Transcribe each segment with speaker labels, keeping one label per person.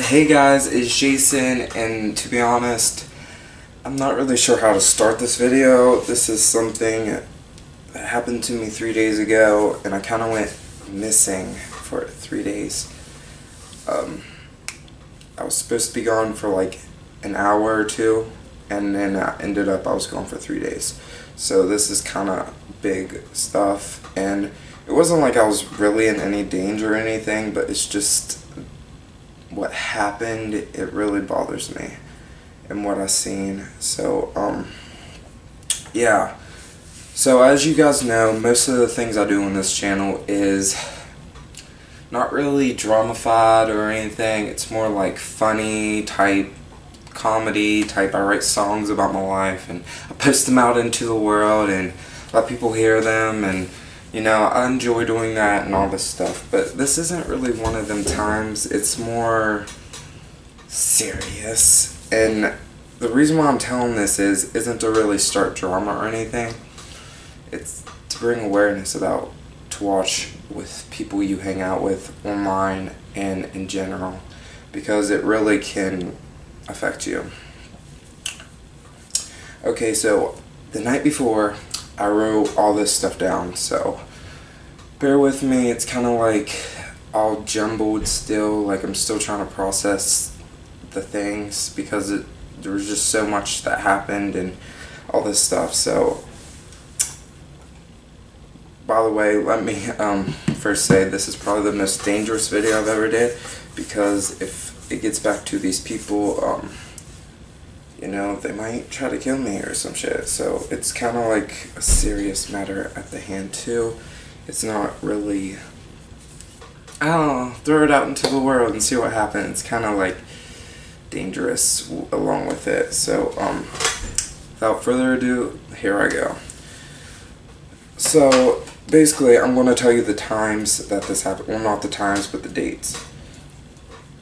Speaker 1: Hey guys, it's Jason, and to be honest, I'm not really sure how to start this video. This is something that happened to me 3 days ago, and I kind of went missing for 3 days. I was supposed to be gone for like an hour or two, and then I was gone for 3 days. So this is kind of big stuff, and it wasn't like I was really in any danger or anything, but it's just what happened. It really bothers me and what I've seen. So yeah, so as you guys know, most of the things I do on this channel is not really dramified or anything. It's more like funny type, comedy type. I write songs about my life and I post them out into the world and let people hear them, and you know, I enjoy doing that and all this stuff, but this isn't really one of them times. It's more serious, and the reason why I'm telling this isn't to really start drama or anything. It's to bring awareness about to watch with people you hang out with online and in general, because it really can affect you. Okay, so the night before, I wrote all this stuff down, so bear with me. It's kind of like all jumbled still, like I'm still trying to process the things because there was just so much that happened and all this stuff. So by the way, let me first say this is probably the most dangerous video I've ever did, because if it gets back to these people, you know, they might try to kill me or some shit. So it's kind of like a serious matter at the hand too. It's not really, I don't know, throw it out into the world and see what happens. It's kind of like dangerous along with it. So without further ado, here I go. So basically, I'm going to tell you the times that this happened. Well, not the times, but the dates,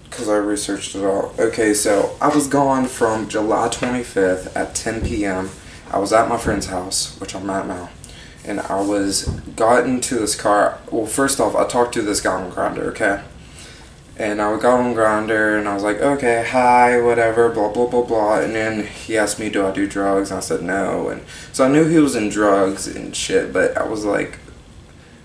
Speaker 1: because I researched it all. Okay, so I was gone from July 25th at 10 p.m. I was at my friend's house, which I'm at now, and I got into this car. Well, first off, I talked to this guy on Grindr, okay? And I got on Grindr, and I was like, okay, hi, whatever, blah, blah, blah, blah. And then he asked me, do I do drugs? And I said no. And so I knew he was in drugs and shit, but I was like,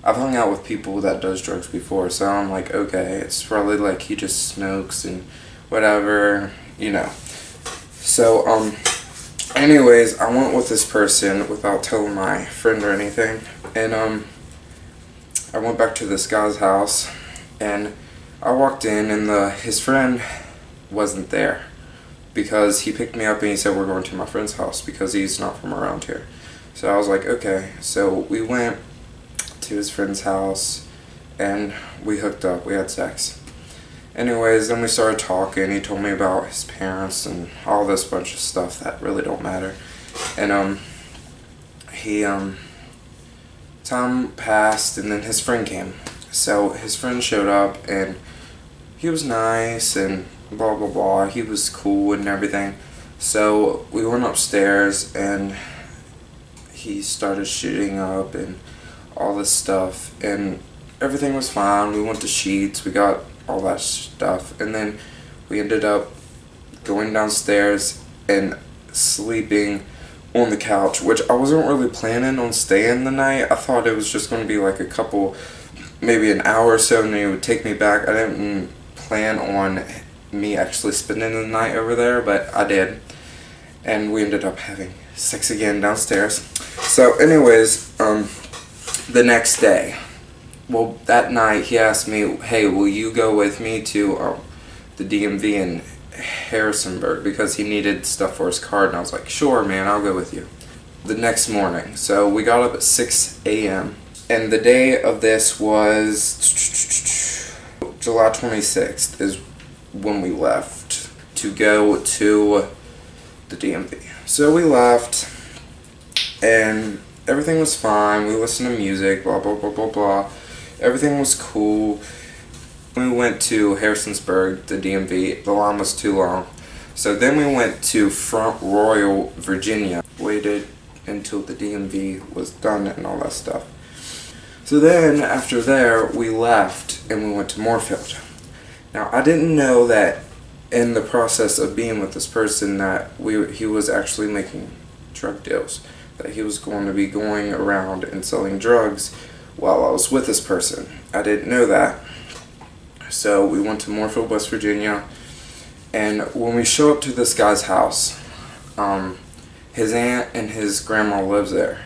Speaker 1: I've hung out with people that does drugs before, so I'm like, okay, it's probably like he just smokes and whatever, you know. So, anyways, I went with this person without telling my friend or anything, and I went back to this guy's house, and I walked in, and his friend wasn't there, because he picked me up and he said, we're going to my friend's house, because he's not from around here. So I was like, okay. So we went to his friend's house and we hooked up, we had sex. Anyways, then we started talking. He told me about his parents and all this bunch of stuff that really don't matter. And time passed, and then his friend came. So his friend showed up, and he was nice and blah blah blah. He was cool and everything. So we went upstairs, and he started shooting up and all this stuff, and everything was fine. We went to Sheets, we got all that stuff, and then we ended up going downstairs and sleeping on the couch, which I wasn't really planning on staying the night. I thought it was just going to be like a couple, maybe an hour or so, and he would take me back. I didn't plan on me actually spending the night over there, but I did, and we ended up having sex again downstairs. So anyways, the next day, well, that night, he asked me, hey, will you go with me to the DMV in Harrisonburg, because he needed stuff for his card, and I was like, sure, man, I'll go with you. The next morning, so we got up at 6 a.m., and the day of this was July 26th is when we left to go to the DMV. So we left, and everything was fine. We listened to music, blah, blah, blah, blah, blah. Everything was cool. We went to Harrisonburg, the DMV. The line was too long. So then we went to Front Royal, Virginia. Waited until the DMV was done and all that stuff. So then, after there, we left and we went to Moorfield. Now, I didn't know that in the process of being with this person that he was actually making drug deals, that he was going to be going around and selling drugs while I was with this person. I didn't know that. So we went to Moorefield, West Virginia, and when we show up to this guy's house, his aunt and his grandma lives there.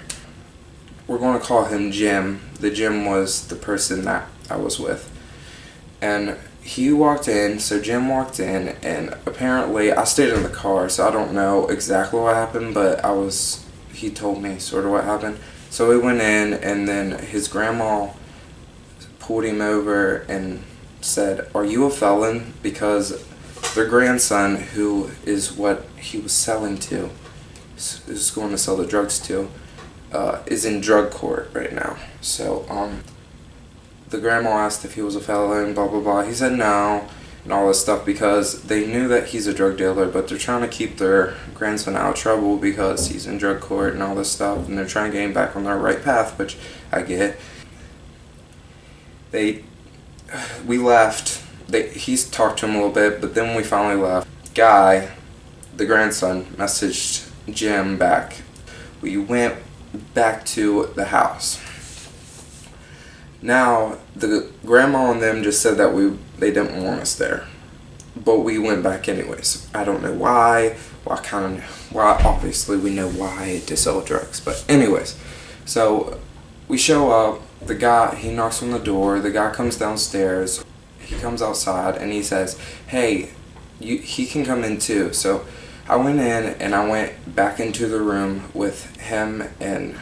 Speaker 1: We're going to call him Jim. The Jim was the person that I was with. And he walked in, so Jim walked in, and apparently I stayed in the car, so I don't know exactly what happened, but he told me sort of what happened. So we went in, and then his grandma pulled him over and said, "Are you a felon?" Because their grandson, who is what he was selling to, is going to sell the drugs to, is in drug court right now. So, the grandma asked if he was a felon, blah blah blah. He said no, and all this stuff, because they knew that he's a drug dealer, but they're trying to keep their grandson out of trouble because he's in drug court and all this stuff, and they're trying to get him back on the right path, which I get. We left. He's talked to him a little bit, but then we finally left. Guy, the grandson, messaged Jim back. We went back to the house. Now, the grandma and them just said that they didn't want us there, but we went back anyways. I don't know why. Well, I kind of know why. Obviously, we know why, to sell drugs. But anyways, so we show up. The guy, he knocks on the door. The guy comes downstairs. He comes outside and he says, "Hey, he can come in too." So I went in and I went back into the room with him and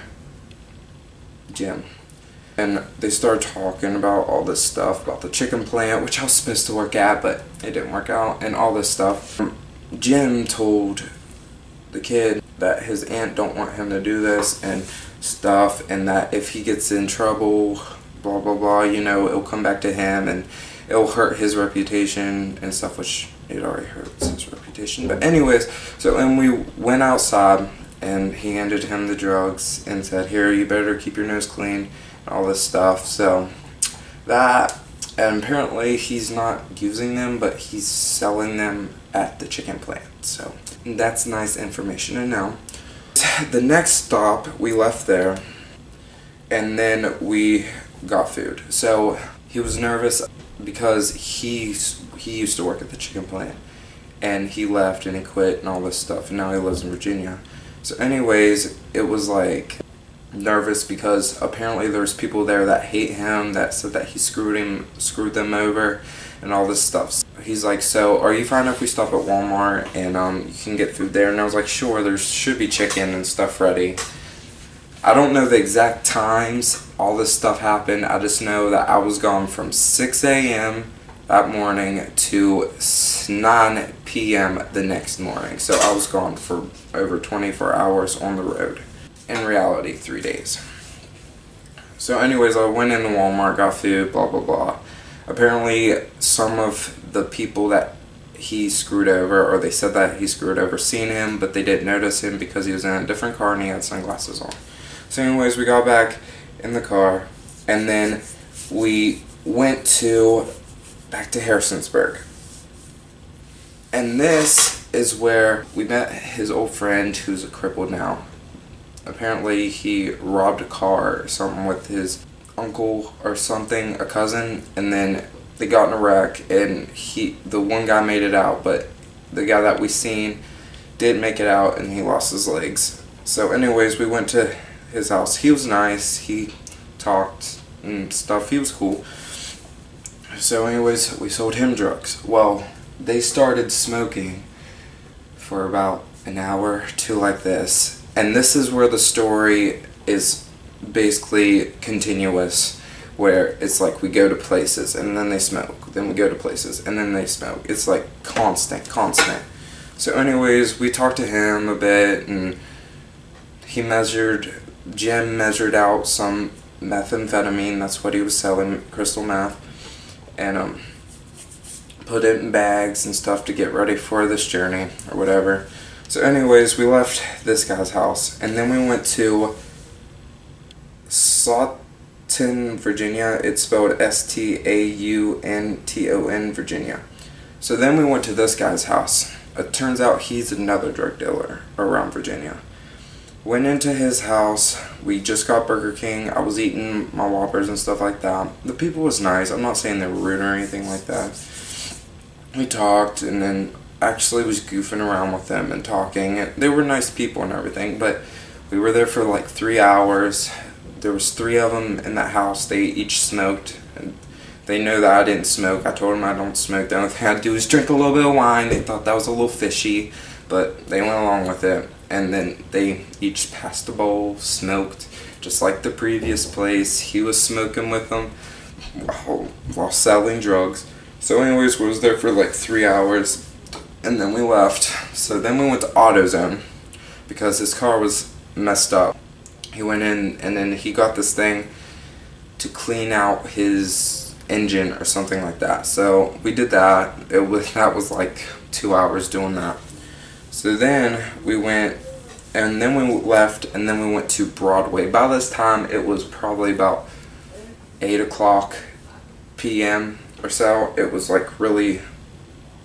Speaker 1: Jim. And they started talking about all this stuff, about the chicken plant, which I was supposed to work at, but it didn't work out, and all this stuff. Jim told the kid that his aunt don't want him to do this and stuff, and that if he gets in trouble, blah blah blah, it'll come back to him and it'll hurt his reputation and stuff, which it already hurts his reputation. But anyways, and we went outside and he handed him the drugs and said, "Here, you better keep your nose clean," and all this stuff. So that, and apparently he's not using them, but he's selling them at the chicken plant. So that's nice information to know. The next stop, we left there, and then we got food. So he was nervous because he used to work at the chicken plant, and he left and he quit and all this stuff, and now he lives in Virginia. So anyways, it was like nervous because apparently there's people there that hate him, that said that he screwed them over and all this stuff. He's like, "So are you fine if we stop at Walmart and you can get food there?" And I was like, "Sure, there should be chicken and stuff ready." I don't know the exact times all this stuff happened. I just know that I was gone from 6 a.m. that morning to 9 p.m. the next morning. So I was gone for over 24 hours on the road. In reality, 3 days. So anyways, I went into Walmart, got food, blah blah blah. Apparently some of the people that he screwed over, or they said that he screwed over, seen him, but they didn't notice him because he was in a different car and he had sunglasses on. So anyways, we got back in the car, and then we went back to Harrisonsburg. And this is where we met his old friend who's crippled now. Apparently he robbed a car or something with his uncle or something, a cousin, and then they got in a wreck, and the one guy made it out, but the guy that we seen didn't make it out and he lost his legs. So anyways, we went to his house. He was nice, he talked and stuff, he was cool. So anyways, we sold him drugs. Well, they started smoking for about an hour or two like this, and this is where the story is basically continuous, where it's like we go to places and then they smoke, then we go to places and then they smoke. It's like constant. So anyways, we talked to him a bit, and Jim measured out some methamphetamine, that's what he was selling, crystal meth, and put it in bags and stuff to get ready for this journey or whatever. So anyways, we left this guy's house, and then we went to Staunton, Virginia. It's spelled Staunton, Virginia. So then we went to this guy's house. It turns out he's another drug dealer around Virginia. Went into his house. We just got Burger King. I was eating my Whoppers and stuff like that. The people was nice. I'm not saying they were rude or anything like that. We talked, and then actually was goofing around with them and talking. And they were nice people and everything, but we were there for like 3 hours. There was 3 of them in that house. They each smoked. And they know that I didn't smoke. I told them I don't smoke. The only thing I do is drink a little bit of wine. They thought that was a little fishy, but they went along with it. And then they each passed a bowl, smoked, just like the previous place. He was smoking with them while selling drugs. So anyways, we was there for like 3 hours, and then we left. So then we went to AutoZone because his car was messed up. He went in, and then he got this thing to clean out his engine or something like that. So we did that. That was like 2 hours doing that. So then we went, and then we left, and then we went to Broadway. By this time, it was probably about 8 o'clock p.m. or so. It was like really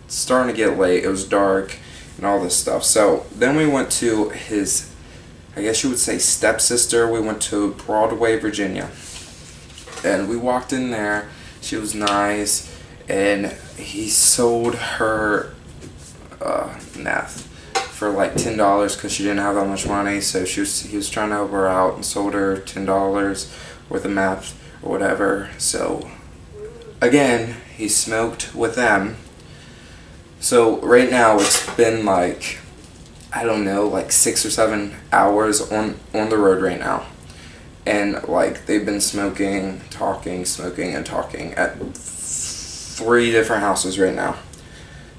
Speaker 1: starting to get late. It was dark and all this stuff. So then we went to his, I guess you would say, stepsister. We went to Broadway, Virginia. And we walked in there. She was nice, and he sold her meth for like $10 because she didn't have that much money. So he was trying to help her out and sold her $10 worth of meth or whatever. So again, he smoked with them. So right now it's been like, I don't know, like 6 or 7 hours on the road right now. And like they've been smoking, talking, smoking, and talking at 3 different houses right now.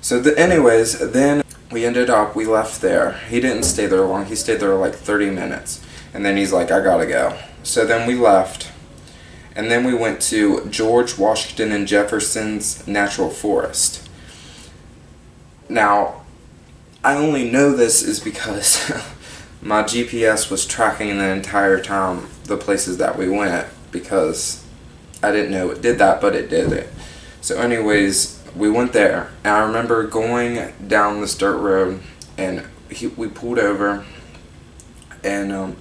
Speaker 1: So anyways, then we left there. He didn't stay there long. He stayed there like 30 minutes. And then he's like, I gotta go. So then we left. And then we went to George Washington and Jefferson's Natural Forest. Now, I only know this is because my GPS was tracking the entire time the places that we went, because I didn't know it did that, but it did it. So anyways, we went there, and I remember going down this dirt road, and we pulled over, and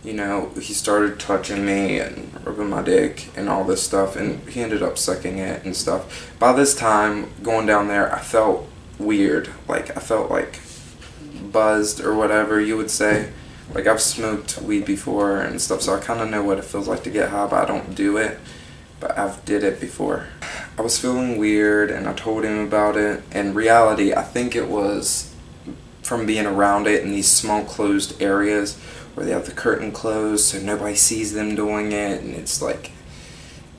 Speaker 1: you know, he started touching me and rubbing my dick and all this stuff, and he ended up sucking it and stuff. By this time, going down there, I felt weird. Like, I felt like buzzed or whatever you would say. Like, I've smoked weed before and stuff, so I kind of know what it feels like to get high, but I don't do it. But I've did it before. I was feeling weird, and I told him about it. In reality, I think it was from being around it in these small closed areas where they have the curtain closed so nobody sees them doing it, and it's like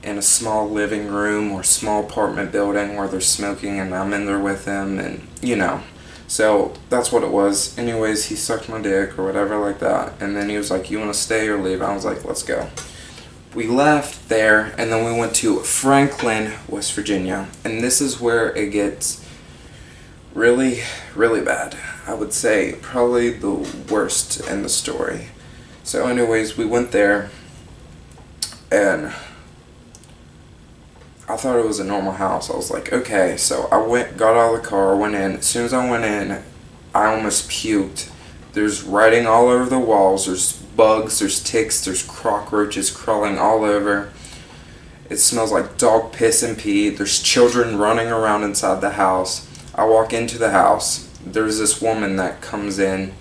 Speaker 1: in a small living room or small apartment building where they're smoking, and I'm in there with them, and you know. So that's what it was. Anyways, he sucked my dick or whatever like that, and then he was like, you want to stay or leave? I was like, let's go. We left there, and then we went to Franklin, West Virginia, and this is where it gets really, really bad. I would say probably the worst in the story. So anyways, we went there, and I thought it was a normal house. I was like, okay. So I got out of the car, went in. As soon as I went in, I almost puked. There's writing all over the walls. There's bugs, there's ticks, there's cockroaches crawling all over. It smells like dog piss and pee. There's children running around inside the house. I walk into the house. There's this woman that comes in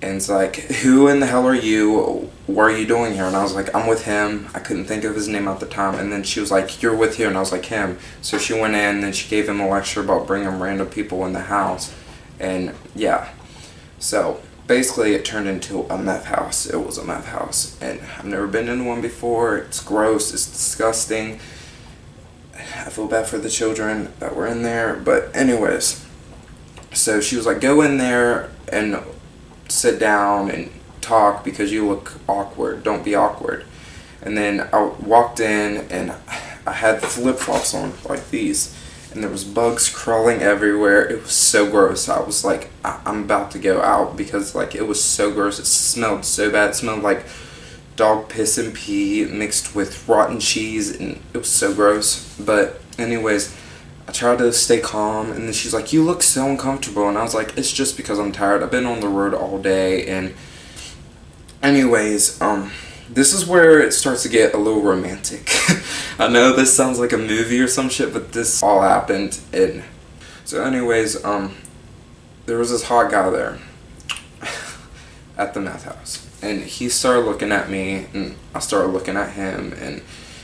Speaker 1: and it's like, who in the hell are you? What are you doing here? And I was like, I'm with him. I couldn't think of his name at the time. And then she was like, you're with you? And I was like, him. So she went in and then she gave him a lecture about bringing random people in the house. And yeah. So basically it turned into a meth house. It was a meth house. And I've never been in one before. It's gross. It's disgusting. I feel bad for the children that were in there. But anyways. So she was like, go in there and sit down and talk because you look awkward. Don't be awkward. And then I walked in and I had flip-flops on like these. And there was bugs crawling everywhere. It was so gross. I was like, I'm about to go out because like it was so gross. It smelled so bad. It smelled like dog piss and pee mixed with rotten cheese, and it was so gross. But anyways, I tried to stay calm, and then she's like, you look so uncomfortable, and I was like, it's just because I'm tired. I've been on the road all day. And anyways, this is where it starts to get a little romantic. I know this sounds like a movie or some shit, but this all happened. And so anyways, there was this hot guy there at the meth house, and he started looking at me, and I started looking at him, and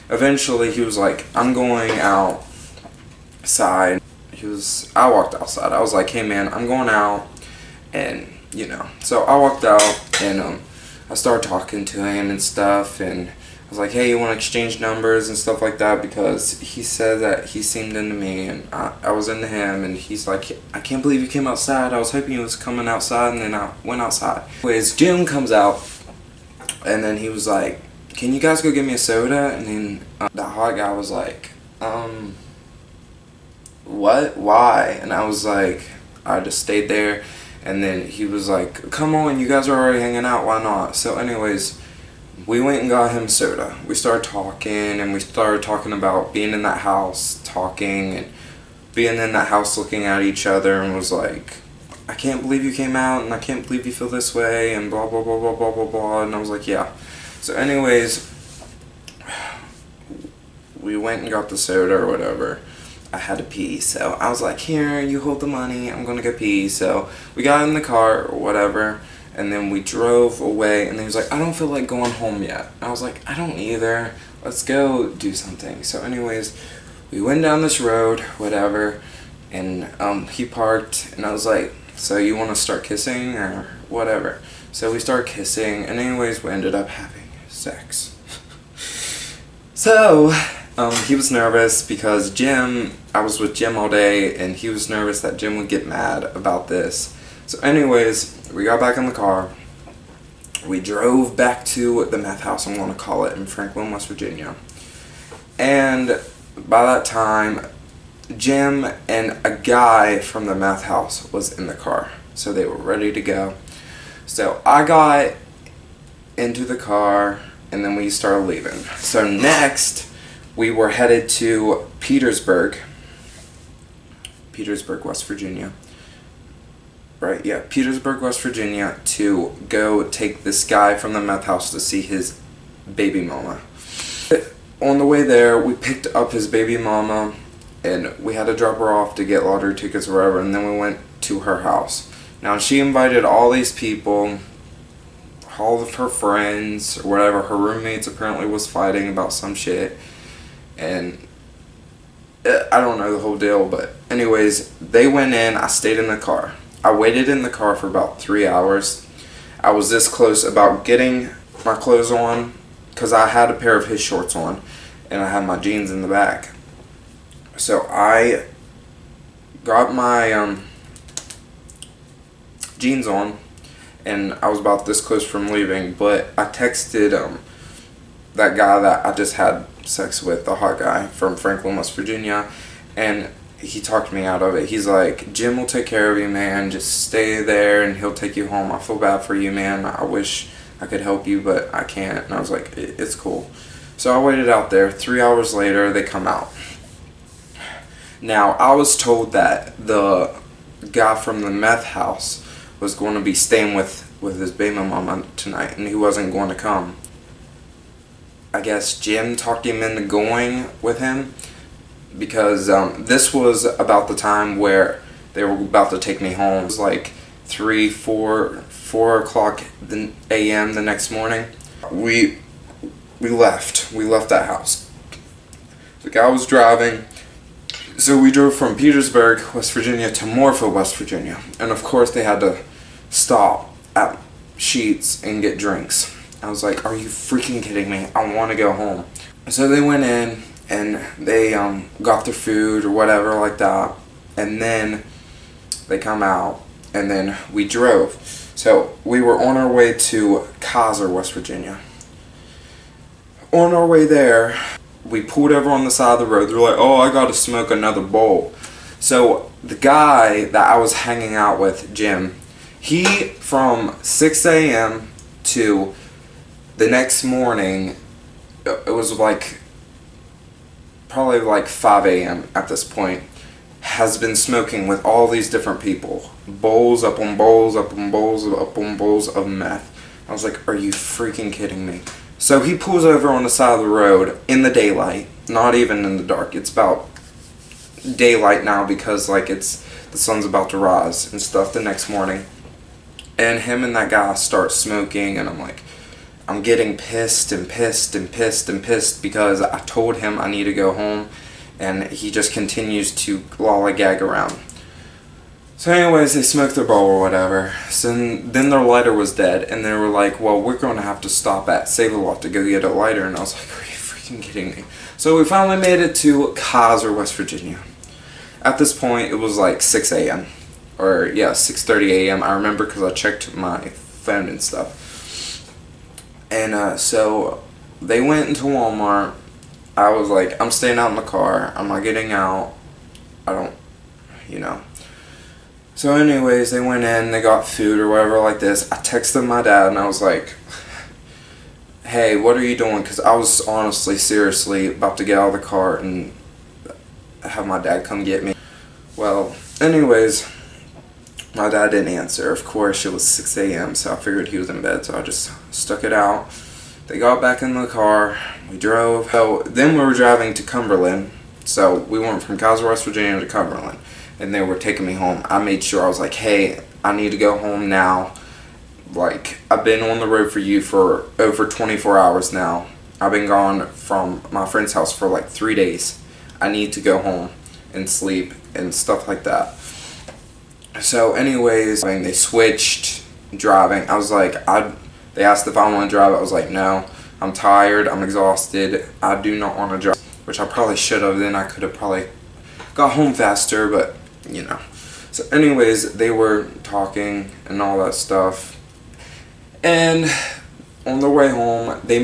Speaker 1: eventually he was like, I'm going outside. I walked outside. I was like, hey man, I'm going out, and so I walked out, and I started talking to him and stuff, and I was like, hey, you want to exchange numbers and stuff like that, because he said that he seemed into me, and I was into him, and he's like, I can't believe you came outside. I was hoping you was coming outside, and then I went outside. Anyways, Jim comes out, and then he was like, can you guys go get me a soda? And then the hot guy was like, what? Why? And I was like, I just stayed there. And then he was like, come on, you guys are already hanging out, why not? So anyways, we went and got him soda. We started talking, and we started talking about being in that house, talking, and being in that house looking at each other, and was like, I can't believe you came out, and I can't believe you feel this way, and blah, blah, blah, blah, blah, blah, blah. And I was like, yeah. So anyways, we went and got the soda or whatever. I had to pee, so I was like, here, you hold the money, I'm gonna go pee. So we got in the car or whatever, and then we drove away, and he was like, I don't feel like going home yet. I was like, I don't either, let's go do something. So anyways, we went down this road, whatever, and he parked, and I was like, so you want to start kissing or whatever? So we started kissing, and anyways, we ended up having sex. So he was nervous because I was with Jim all day, and he was nervous that Jim would get mad about this. So anyways, we got back in the car. We drove back to the meth house, I'm going to call it, in Franklin, West Virginia. And by that time, Jim and a guy from the meth house was in the car. So they were ready to go. So I got into the car, and then we started leaving. So next, we were headed to Petersburg, West Virginia. Right, yeah, Petersburg, West Virginia, to go take this guy from the meth house to see his baby mama. On the way there, we picked up his baby mama, and we had to drop her off to get lottery tickets or whatever, and then we went to her house. Now, she invited all these people, all of her friends, or whatever. Her roommates apparently was fighting about some shit, and I don't know the whole deal, but anyways, they went in, I stayed in the car. I waited in the car for about 3 hours. I was this close about getting my clothes on, because I had a pair of his shorts on, and I had my jeans in the back. So I got my jeans on, and I was about this close from leaving, but I texted that guy that I just had sex with, the hot guy from Franklin, West Virginia, and he talked me out of it. He's like, Jim will take care of you, man, just stay there and he'll take you home. I feel bad for you, man. I wish I could help you, but I can't. And I was like, it's cool. So I waited out there. 3 hours later, they come out. Now, I was told that the guy from the meth house was going to be staying with his baby mama tonight, and he wasn't going to come. I guess Jim talked him into going with him, because this was about the time where they were about to take me home. It was like 4 o'clock a.m. the next morning. We left that house. The guy was driving, so we drove from Petersburg, West Virginia to Morpho, West Virginia, and of course they had to stop at Sheets and get drinks. I was like, are you freaking kidding me? I want to go home. So they went in, and they got their food or whatever like that, and then they come out, and then we drove. So we were on our way to Kaiser, West Virginia. On our way there, we pulled over on the side of the road. They're like, oh, I gotta smoke another bowl. So the guy that I was hanging out with, Jim, he, from 6 a.m. to the next morning, it was like probably like 5 a.m. at this point, has been smoking with all these different people. Bowls up on bowls, up on bowls, up on bowls of meth. I was like, are you freaking kidding me? So he pulls over on the side of the road in the daylight, not even in the dark. It's about daylight now because like the sun's about to rise and stuff the next morning. And him and that guy start smoking, and I'm like, I'm getting pissed and pissed and pissed and pissed because I told him I need to go home, and he just continues to lollygag around. So anyways, they smoked their bowl or whatever. So then their lighter was dead, and they were like, well, we're going to have to stop at Save-A-Lot to go get a lighter. And I was like, are you freaking kidding me? So we finally made it to Kaiser, West Virginia. At this point, it was like 6 a.m. Or, yeah, 6:30 a.m. I remember because I checked my phone and stuff. And so they went into Walmart. I was like, I'm staying out in the car. I'm not getting out. I don't, you know. So anyways, they went in, they got food or whatever like this. I texted my dad and I was like, hey, what are you doing? Because I was honestly, seriously about to get out of the car and have my dad come get me. Well, anyways, my dad didn't answer. Of course, it was 6 a.m., so I figured he was in bed, so I just stuck it out. They got back in the car, we drove. So then we were driving to Cumberland. So we went from Kaiser, West Virginia to Cumberland, and they were taking me home. I made sure, I was like, hey, I need to go home now. Like, I've been on the road for you for over 24 hours now. I've been gone from my friend's house for like 3 days. I need to go home and sleep and stuff like that. So anyways, I mean, they switched driving. I was like, they asked if I want to drive. I was like, no, I'm tired, I'm exhausted, I do not want to drive. Which I probably should have. Then I could have probably got home faster, but you know. So anyways, they were talking and all that stuff. And on their way home, they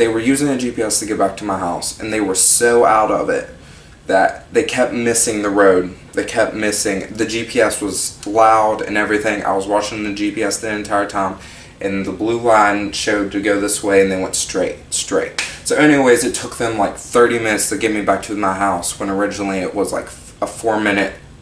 Speaker 1: were using a GPS to get back to my house, and they were so out of it that they kept missing the road. They kept missing. The GPS was loud and everything. I was watching the GPS the entire time, and the blue line showed to go this way, and they went straight. So anyways, it took them like 30 minutes to get me back to my house, when originally it was like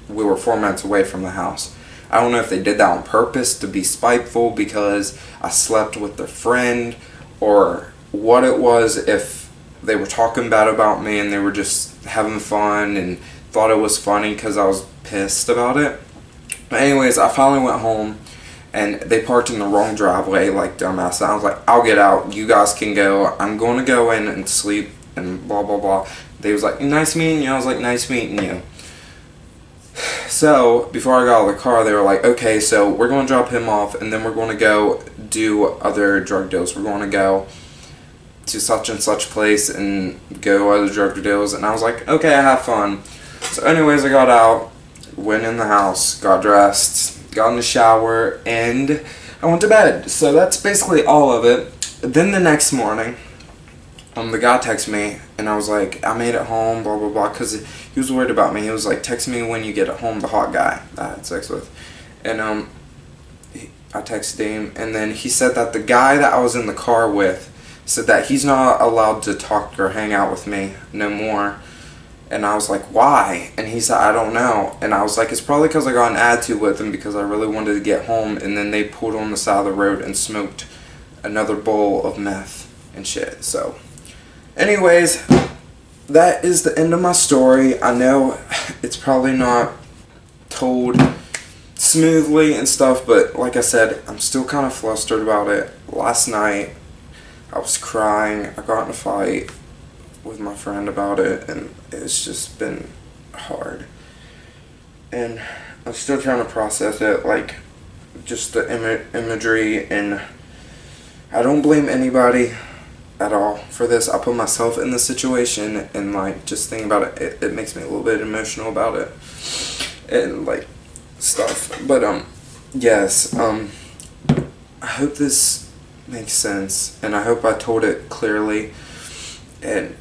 Speaker 1: we were 4 minutes away from the house. I don't know if they did that on purpose to be spiteful because I slept with their friend, or what it was, if they were talking bad about me and they were just having fun and thought it was funny because I was pissed about it. But anyways, I finally went home, and they parked in the wrong driveway like dumbass. I was like, I'll get out, you guys can go, I'm going to go in and sleep and blah blah blah. They was like, nice meeting you. I was like, nice meeting you. So before I got out of the car, they were like, okay, so we're going to drop him off, and then we're going to go do other drug deals. We're going to go to such and such place and go other drug deals. And I was like, okay, have fun. So anyways, I got out, went in the house, got dressed, got in the shower, and I went to bed. So that's basically all of it. Then the next morning, the guy texted me, and I was like, I made it home, blah blah blah, because he was worried about me. He was like, text me when you get home, the hot guy that I had sex with. And I texted him, and then he said that the guy that I was in the car with said that he's not allowed to talk or hang out with me no more. And I was like, why? And he said, I don't know. And I was like, it's probably because I got an attitude with him because I really wanted to get home. And then they pulled on the side of the road and smoked another bowl of meth and shit. So anyways, that is the end of my story. I know it's probably not told smoothly and stuff, but like I said, I'm still kind of flustered about it. Last night, I was crying. I got in a fight with my friend about it, and it's just been hard. And I'm still trying to process it, like, just the imagery, and I don't blame anybody at all for this. I put myself in the situation, and like, just thinking about it, it makes me a little bit emotional about it, and like, stuff. But yes, I hope this makes sense, and I hope I told it clearly. And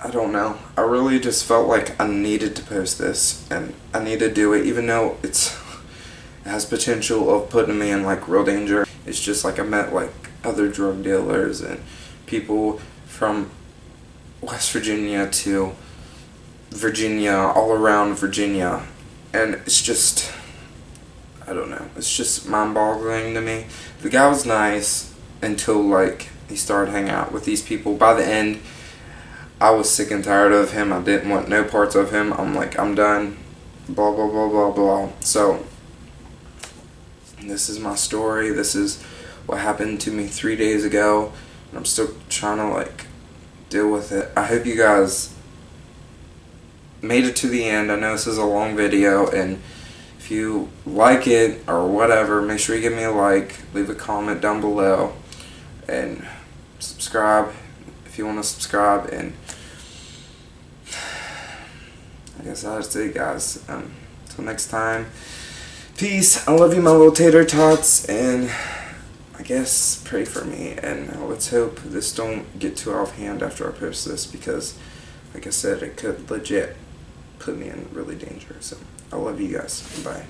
Speaker 1: I don't know, I really just felt like I needed to post this, and I need to do it, even though it has potential of putting me in like real danger. It's just like I met like other drug dealers and people from West Virginia to Virginia, all around Virginia, and it's just, I don't know, it's just mind-boggling to me. The guy was nice until, like, he started hanging out with these people. By the end, I was sick and tired of him. I didn't want no parts of him. I'm like, I'm done, blah, blah, blah, blah, blah. So, this is my story. This is what happened to me 3 days ago, and I'm still trying to, like, deal with it. I hope you guys made it to the end. I know this is a long video, and if you like it or whatever, make sure you give me a like, leave a comment down below, and subscribe if you want to subscribe. And I guess that's it, guys. Until next time, peace. I love you, my little tater tots, and I guess pray for me, and let's hope this don't get too out of hand after I post this, because like I said, it could legit put me in really danger. So I love you guys. Bye.